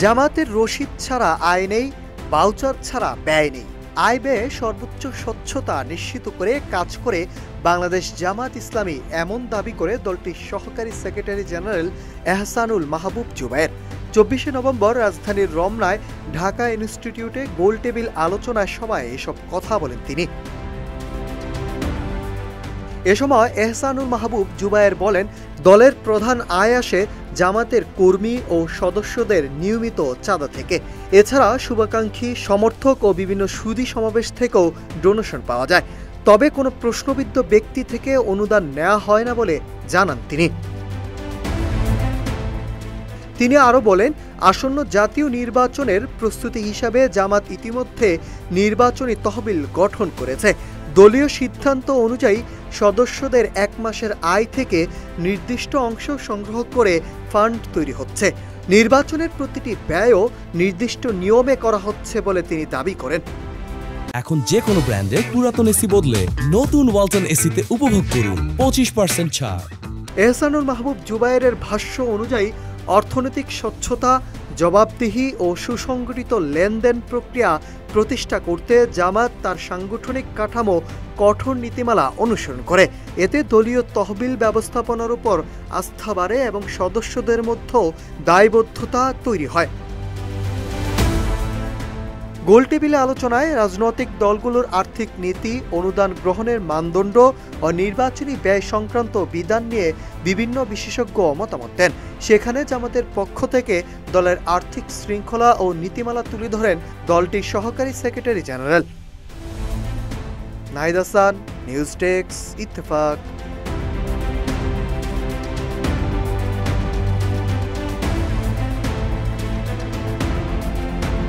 জামাতের রশিদ ছাড়া আয় নেই, ভাউচার ছাড়া ব্যয় নেই। আয় ব্যয়ে সর্বোচ্চ স্বচ্ছতা নিশ্চিত করে কাজ করে বাংলাদেশ জামাত ইসলামী, এমন দাবি করে দলটির সহকারী সেক্রেটারি জেনারেল এহসানুল মাহবুব জুবায়ের 24 নভেম্বর রাজধানীর রমনায় ঢাকা ইনস্টিটিউটে গোলটেবিল আলোচনা সভায় এসব কথা বলেন তিনি। এ সময় এহসানুল মাহবুব জুবায়ের বলেন, দলের প্রধান আয় আসে জামাতের কর্মী ও সদস্যদের নিয়মিত চাঁদা থেকে। এছাড়া শুভাকাঙ্ক্ষী, সমর্থক ও বিভিন্ন সুধী সমাবেশ থেকেও ডোনেশন পাওয়া যায়। তবে কোনো প্রশ্নবিদ্ধ ব্যক্তি থেকে অনুদান নেওয়া হয় না বলে জানান তিনি। তিনি আরও বলেন, আসন্ন জাতীয় নির্বাচনের প্রস্তুতি হিসাবে জামাত ইতিমধ্যে নির্বাচনী তহবিল গঠন করেছে। দলীয় সিদ্ধান্ত অনুযায়ী সদস্যদের 1 মাসের আয় থেকে নির্দিষ্ট অংশ সংগ্রহ করে ফান্ড তৈরি হচ্ছে। নির্বাচনের প্রতিটি ব্যয়ও নির্দিষ্ট নিয়মে করা হচ্ছে বলে তিনি দাবি করেন। এখন যে কোনো ব্র্যান্ডের পুরাতন এসি বদলে নতুন ওয়ালটন এসিতে উপভোগ করুন 25% ছাড়। এহসানুল মাহবুব জুবায়েরের ভাষ্য অনুযায়ী অর্থনৈতিক স্বচ্ছতা, জবাবদিহি ও সুসংগঠিত লেনদেন প্রক্রিয়া প্রতিষ্ঠা করতে জামাত তার সাংগঠনিক কাঠামো কঠোর নীতিমালা অনুসরণ করে। এতে দলীয় তহবিল ব্যবস্থাপনার উপর আস্থা বাড়ে এবং সদস্যদের মধ্যেও দায়বদ্ধতা তৈরি হয়। গোলটেবিলে আলোচনায় রাজনৈতিক দলগুলোর আর্থিক নীতি, অনুদান গ্রহণের মানদণ্ড ও নির্বাচনী ব্যয় সংক্রান্ত বিধান নিয়ে বিভিন্ন বিশেষজ্ঞ মতামত দেন। সেখানে জামাতের পক্ষ থেকে দলের আর্থিক শৃঙ্খলা ও নীতিমালা তুলে ধরেন দলটির সহকারী secretary general. Nahid Hasan, news desk, Ittefaq.